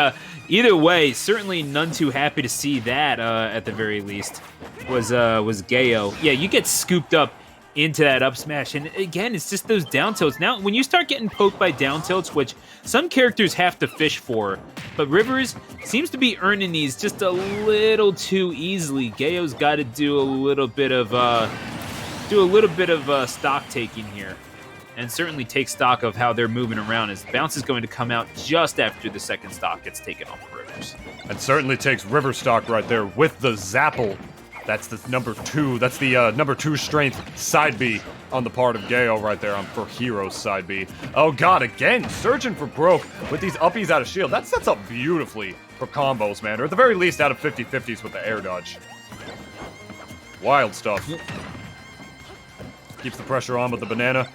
either way, certainly none too happy to see that. At the very least, was GaYo. Yeah, you get scooped up into that up smash, and again, it's just those down tilts. Now, when you start getting poked by down tilts, which some characters have to fish for, but Rivers seems to be earning these just a little too easily. GaYo's got to do a little bit of stock taking here, and certainly take stock of how they're moving around, as bounce is going to come out just after the second stock gets taken off of Rivers. And certainly takes River stock right there with the Zapple. That's the number 2. That's the number 2 strength side B on the part of GaYo right there for Hero's side B. Oh God, again, searching for broke with these uppies out of shield. That sets up beautifully for combos, man. Or at the very least, out of 50-50s with the air dodge. Wild stuff. Keeps the pressure on with the banana.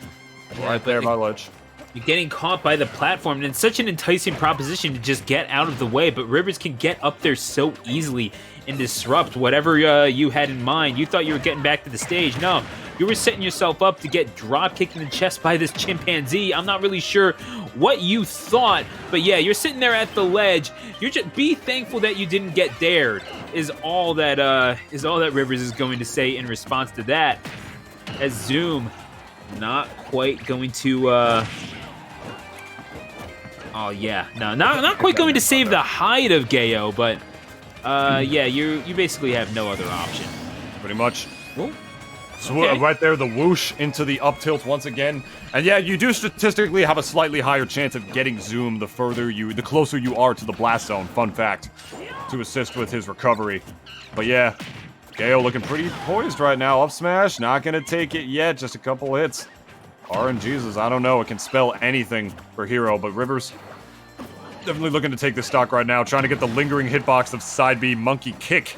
Right there by ledge. You're getting caught by the platform, and it's such an enticing proposition to just get out of the way, but Rivers can get up there so easily and disrupt whatever you had in mind. You thought you were getting back to the stage. No, you were setting yourself up to get drop kicked in the chest by this chimpanzee. I'm not really sure what you thought, but yeah, you're sitting there at the ledge. You're just be thankful that you didn't get dared. Is all that Rivers is going to say in response to that. As Zoom not quite going to oh yeah, no, not quite going to save the hide of GaYo, but yeah, you basically have no other option. Pretty much. So right there, the whoosh into the up tilt once again. And yeah, you do statistically have a slightly higher chance of getting Zoom the closer you are to the blast zone. Fun fact, to assist with his recovery. But yeah, GaYo looking pretty poised right now. Up smash, not gonna take it yet. Just a couple hits. RNGesus, I don't know. It can spell anything for Hero, but Rivers definitely looking to take this stock right now. Trying to get the lingering hitbox of side B monkey kick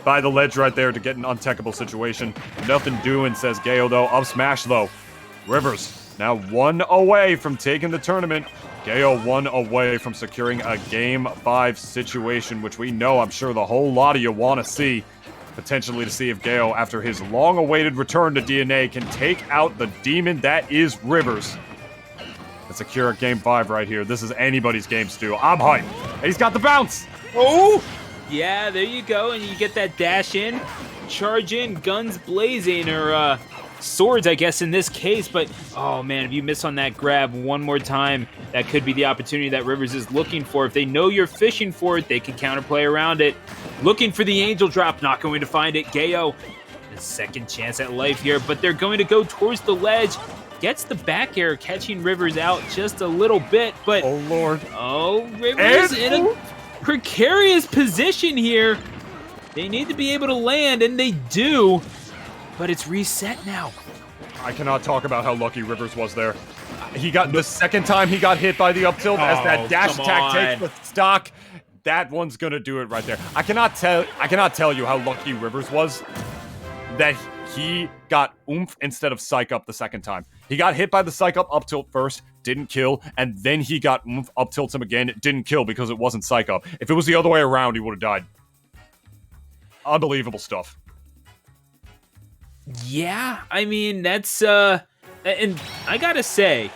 by the ledge right there to get an untechable situation. Nothing doing, says GaYo though. Up smash though. Rivers now 1 away from taking the tournament. GaYo 1 away from securing a Game 5 situation, which we know I'm sure the whole lot of you want to see. potentially to see if GaYo, after his long-awaited return to DNA, can take out the demon that is Rivers. Let's secure Game 5 right here. This is anybody's game, Stu. I'm hyped. And he's got the bounce. Oh! Yeah, there you go, and you get that dash in, charge in, guns blazing, or swords, I guess, in this case. But, oh, man, if you miss on that grab one more time, that could be the opportunity that Rivers is looking for. If they know you're fishing for it, they can counterplay around it. Looking for the angel drop, not going to find it. GaYo, the second chance at life here, but they're going to go towards the ledge. Gets the back air, catching Rivers out just a little bit, but... Oh, Lord. Oh, Rivers in a precarious position here. They need to be able to land, and they do, but it's reset now. I cannot talk about how lucky Rivers was there. He got the second time he got hit by the up tilt as that dash attack takes the stock. That one's gonna do it right there. I cannot tell you how lucky Rivers was that he got oomph instead of psych up the second time. He got hit by the psych up tilt first, didn't kill, and then he got oomph up tilts him again, didn't kill because it wasn't psych up. If it was the other way around, he would have died. Unbelievable stuff. Yeah, I mean, that's, and I gotta say,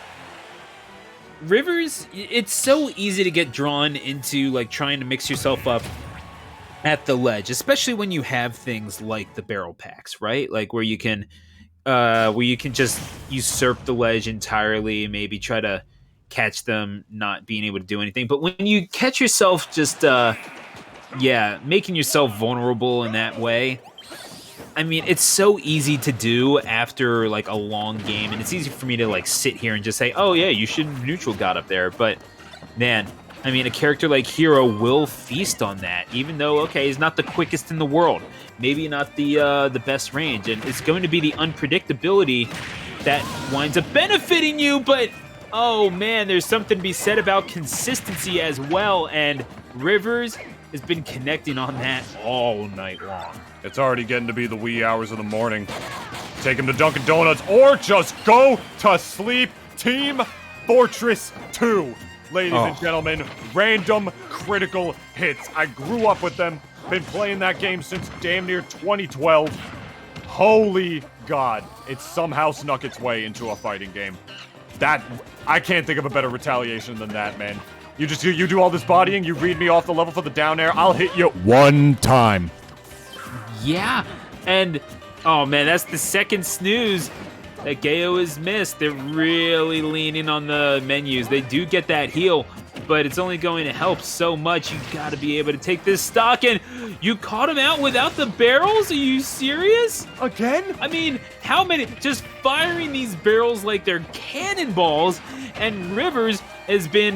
Rivers, it's so easy to get drawn into, like, trying to mix yourself up at the ledge, especially when you have things like the barrel packs, right? Like, where you can just usurp the ledge entirely, maybe try to catch them not being able to do anything. But when you catch yourself just, making yourself vulnerable in that way, I mean, it's so easy to do after, like, a long game, and it's easy for me to, like, sit here and just say, oh, yeah, you should have neutral got up there, but, man, I mean, a character like Hero will feast on that, even though, okay, he's not the quickest in the world, maybe not the best range, and it's going to be the unpredictability that winds up benefiting you, but, oh, man, there's something to be said about consistency as well, and Rivers has been connecting on that all night long. It's already getting to be the wee hours of the morning. Take him to Dunkin' Donuts or just go to sleep. Team Fortress 2. Ladies and gentlemen, random critical hits. I grew up with them. Been playing that game since damn near 2012. Holy God. It somehow snuck its way into a fighting game. I can't think of a better retaliation than that, man. You do all this bodying, you read me off the level for the down air, I'll hit you one time. Yeah, and, oh man, that's the second snooze that GaYo has missed. They're really leaning on the menus. They do get that heal, but it's only going to help so much. You gotta be able to take this stock, and you caught him out without the barrels? Are you serious? Again? I mean, how many? Just firing these barrels like they're cannonballs, and Rivers has been,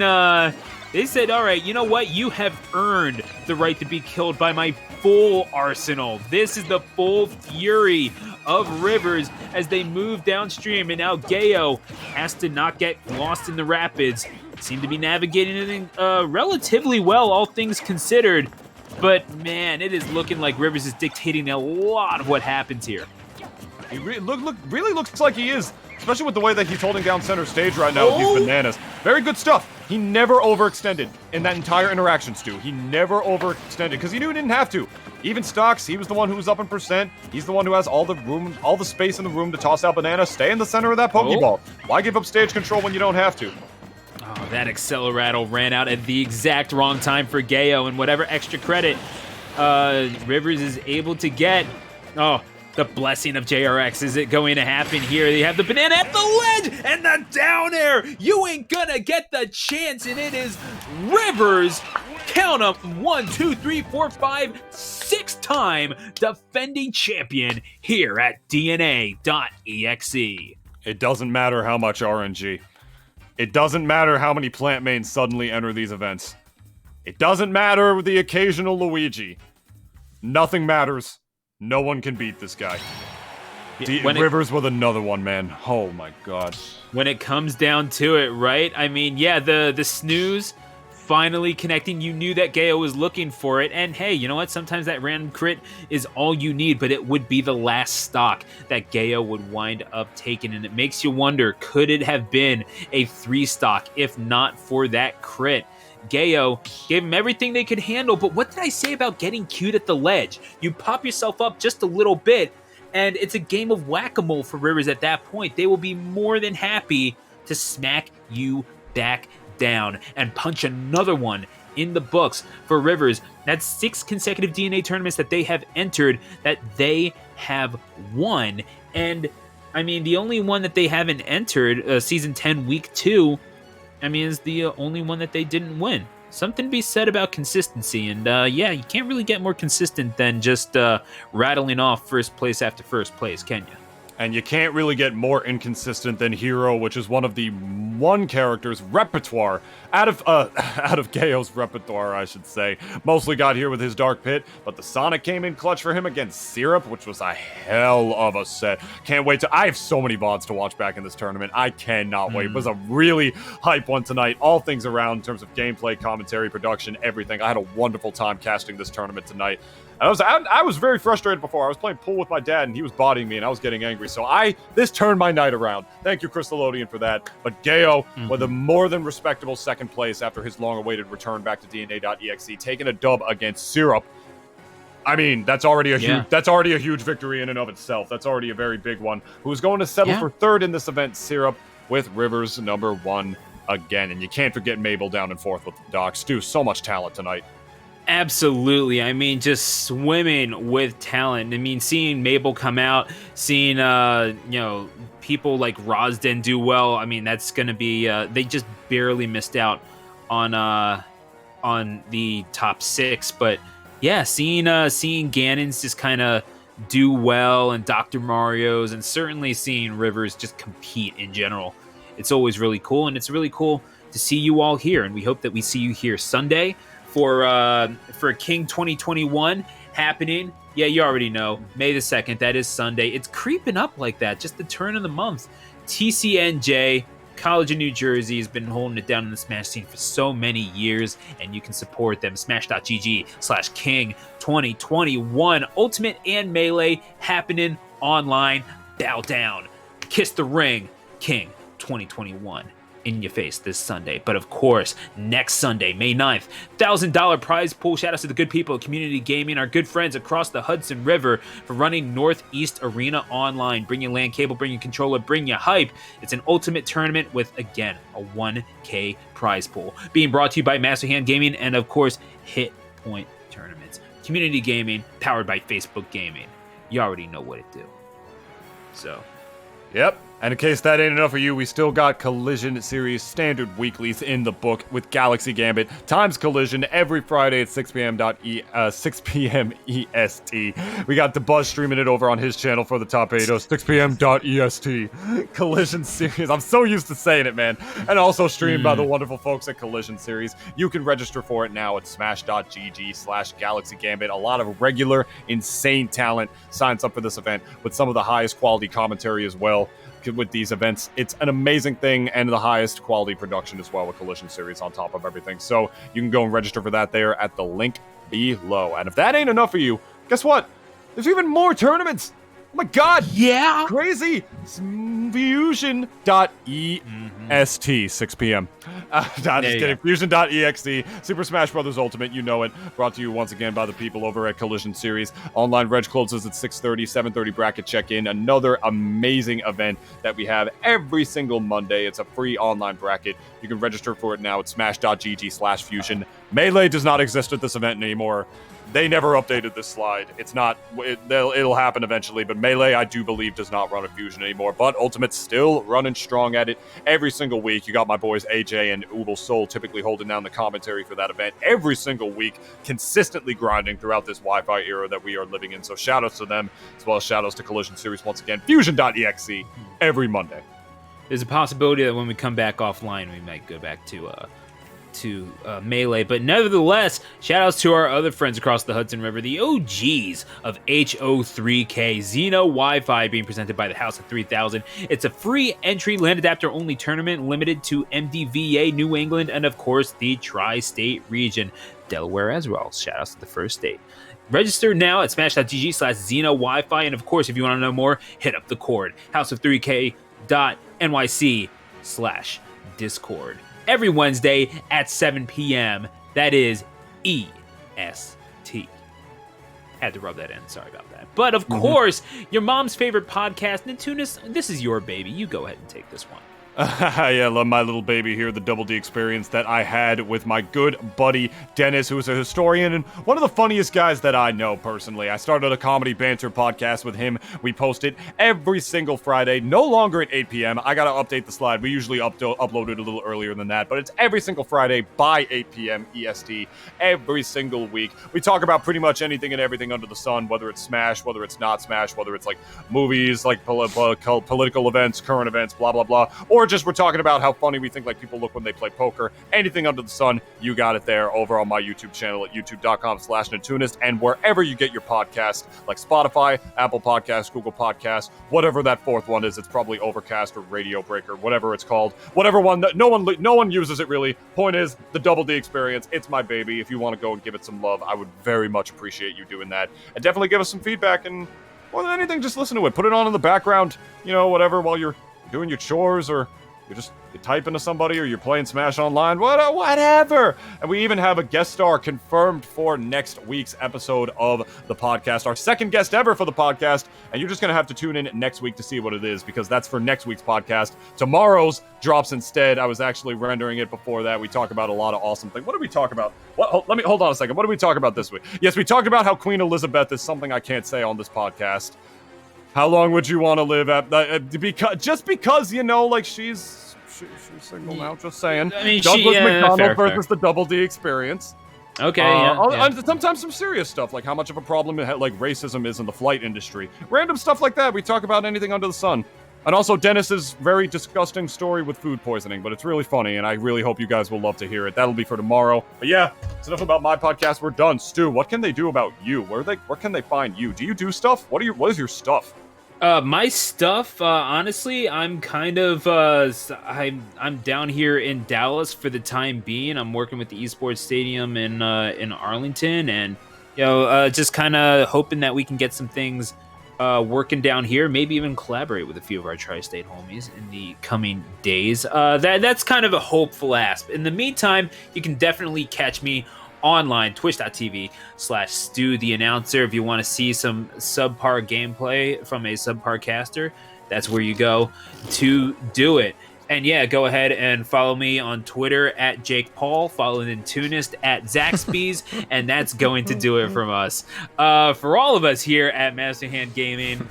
they said, all right, you know what? You have earned the right to be killed by my full arsenal. This is the full fury of Rivers as they move downstream, and now GaYo has to not get lost in the rapids. Seem to be navigating it relatively well, all things considered. But, man, it is looking like Rivers is dictating a lot of what happens here. He really looks like he is, especially with the way that he's holding down center stage right now with these bananas. Very good stuff. He never overextended in that entire interaction, Stu. He never overextended because he knew he didn't have to. Even stocks, he was the one who was up in percent. He's the one who has all the room, all the space in the room to toss out bananas. Stay in the center of that Pokeball. Why give up stage control when you don't have to? Oh, that Acceleratle ran out at the exact wrong time for GaYo, and whatever extra credit Rivers is able to get. Oh, the blessing of JRX. Is it going to happen here? They have the banana at the ledge and the down air. You ain't gonna get the chance, and it is Rivers. Count them 1, 2, 3, 4, 5, 6-time defending champion here at DNA.EXE. It doesn't matter how much RNG. It doesn't matter how many plant mains suddenly enter these events. It doesn't matter the occasional Luigi. Nothing matters. No one can beat this guy. Rivers with another one, man. Oh my God. When it comes down to it, right? I mean, yeah, the snooze finally connecting. You knew that GaYo was looking for it, and hey, you know what? Sometimes that random crit is all you need, but it would be the last stock that GaYo would wind up taking, and it makes you wonder, could it have been a 3 stock if not for that crit? GaYo gave him everything they could handle. But what did I say about getting cute at the ledge? You pop yourself up just a little bit, and it's a game of whack-a-mole for Rivers at that point. They will be more than happy to smack you back down and punch another one in the books for Rivers. That's 6 consecutive DNA tournaments that they have entered that they have won. And I mean, the only one that they haven't entered, season 10, week 2, I mean, is the only one that they didn't win. Something to be said about consistency. And yeah, you can't really get more consistent than just rattling off first place after first place, can you? And you can't really get more inconsistent than Hero, which is one of the character's repertoire out of GaYo's repertoire, I should say. Mostly got here with his Dark Pit, but the Sonic came in clutch for him against Syrup, which was a hell of a set. Can't wait to. I have so many VODs to watch back in this tournament. I cannot wait. It was a really hype one tonight. All things around in terms of gameplay, commentary, production, everything. I had a wonderful time casting this tournament tonight. I was very frustrated before. I was playing pool with my dad, and he was bodying me, and I was getting angry. So this turned my night around. Thank you, Crystalodian, for that. But GaYo, with a more than respectable second place after his long-awaited return back to DNA.EXE, taking a dub against Syrup. I mean, that's already a huge victory in and of itself. That's already a very big one. Who's going to settle for third in this event? Syrup with Rivers number 1 again, and you can't forget Mabel down in 4th with the Doc. Stu, so much talent tonight. Absolutely. I mean, just swimming with talent. I mean, seeing Mabel come out, seeing people like Rosden do well. I mean, that's going to be they just barely missed out on the top 6, but yeah, seeing Ganon's just kind of do well, and Dr. Mario's, and certainly seeing Rivers just compete in general. It's always really cool, and it's really cool to see you all here, and we hope that we see you here Sunday for King 2021 happening. Yeah, you already know. May the 2nd, that is Sunday. It's creeping up like that, just the turn of the month. TCNJ, College of New Jersey, has been holding it down in the Smash scene for so many years, and you can support them. Smash.gg/King 2021. Ultimate and Melee happening online. Bow down. Kiss the ring. King 2021. In your face this Sunday. But of course, next Sunday, May 9th, $1,000 prize pool. Shout out to the good people of Community Gaming, our good friends across the Hudson River, for running Northeast Arena online. Bring your LAN cable, bring your controller, bring your hype. It's an ultimate tournament with, again, a 1K prize pool. Being brought to you by Master Hand Gaming and, of course, Hit Point Tournaments. Community Gaming, powered by Facebook Gaming. You already know what it do. So, yep. And in case that ain't enough for you, we still got Collision Series standard weeklies in the book with Galaxy Gambit times Collision every Friday at 6 p.m. 6 p.m. EST. We got the Buzz streaming it over on his channel for the top 8, 6 p.m. EST. Collision Series. I'm so used to saying it, man. And also streamed by the wonderful folks at Collision Series. You can register for it now at smash.gg/Galaxy Gambit. A lot of regular, insane talent signs up for this event with some of the highest quality commentary as well. With these events, it's an amazing thing, and the highest quality production as well with Collision Series on top of everything. So you can go and register for that there at the link below. And if that ain't enough for you, guess what? There's even more tournaments. Oh my god! Yeah! Crazy! Fusion.EST, 6 p.m. Just kidding. Fusion.EXE, Super Smash Bros. Ultimate, you know it. Brought to you once again by the people over at Collision Series. Online reg closes at 6:30, 7:30 bracket check-in. Another amazing event that we have every single Monday. It's a free online bracket. You can register for it now at smash.gg/fusion. Melee does not exist at this event anymore. They never updated this slide. It'll happen eventually, but Melee, I do believe, does not run a Fusion anymore. But Ultimate's still running strong at it every single week. You got my boys AJ and Ubel Soul typically holding down the commentary for that event every single week, consistently grinding throughout this Wi-Fi era that we are living in. So shout-outs to them, as well as shout-outs to Collision Series once again. Fusion.exe every Monday. There's a possibility that when we come back offline, we might go back to Melee, but nevertheless, shout outs to our other friends across the Hudson River, the OGs of HO3K, Xeno Wi-Fi, being presented by the House of 3000. It's a free entry land adapter only tournament limited to MDVA, New England, and of course the tri-state region, Delaware as well. Shout outs to the first state. Register now at smash.gg/Xeno Wi-Fi, and of course, if you want to know more, hit up the cord, houseof3k.nyc/Discord. every Wednesday at 7 p.m. That is EST. Had to rub that in. Sorry about that. But of course, your mom's favorite podcast, Nintunis, this is your baby. You go ahead and take this one. Yeah, love my little baby here, the Double D experience that I had with my good buddy Dennis, who is a historian and one of the funniest guys that I know personally. I started a comedy banter podcast with him. We post it every single Friday, no longer at 8 p.m. I gotta update the slide. We usually upload it a little earlier than that, but it's every single Friday by 8 p.m. EST every single week. We talk about pretty much anything and everything under the sun, whether it's Smash, whether it's not Smash, whether it's like movies, like political events, current events, blah, blah, blah, or just we're talking about how funny we think like people look when they play poker. Anything under the sun, you got it there over on my YouTube channel at youtube.com/Nintunis, and wherever you get your podcast, like Spotify, Apple Podcasts, Google Podcasts, whatever that fourth one is. It's probably Overcast or Radio Breaker, whatever it's called. Whatever one that no one uses it really. Point is, the Double D experience, it's my baby. If you want to go and give it some love, I would very much appreciate you doing that. And definitely give us some feedback, and more than anything, just listen to it. Put it on in the background, whatever, while you're doing your chores, or you're typing to somebody, or you're playing Smash Online, whatever. And we even have a guest star confirmed for next week's episode of the podcast, our second guest ever for the podcast, and you're just going to have to tune in next week to see what it is, because that's for next week's podcast. Tomorrow's drops instead. I was actually rendering it before that. We talk about a lot of awesome things. What did we talk about? Hold on a second. What did we talk about this week? Yes, we talked about how Queen Elizabeth is something I can't say on this podcast. How long would you want to live at? Because she's single now. Just saying. I mean, Douglas McDonald versus fair. the Double D experience. Okay. Sometimes some serious stuff, like how much of a problem like racism is in the flight industry. Random stuff like that. We talk about anything under the sun. And also Dennis's very disgusting story with food poisoning, but it's really funny, and I really hope you guys will love to hear it. That'll be for tomorrow. But yeah, it's enough about my podcast. We're done. Stu, what can they do about you? Where can they find you? Do you do stuff? What is your stuff? My stuff, honestly, I'm kind of, I'm down here in Dallas for the time being. I'm working with the esports stadium in Arlington, and, just kind of hoping that we can get some things working down here, maybe even collaborate with a few of our tri-state homies in the coming days. That's kind of a hopeful ask. In the meantime, you can definitely catch me online, twitch.tv/Stu the Announcer. If you want to see some subpar gameplay from a subpar caster, that's where you go to do it. And yeah, go ahead and follow me on Twitter at Jake Paul, follow Nintunist at Zaxby's, and that's going to do it from us. For all of us here at Master Hand Gaming,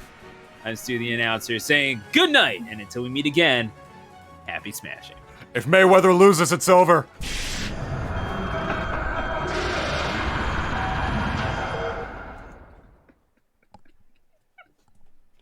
I'm Stu the Announcer saying good night, and until we meet again, happy smashing. If Mayweather loses, it's over.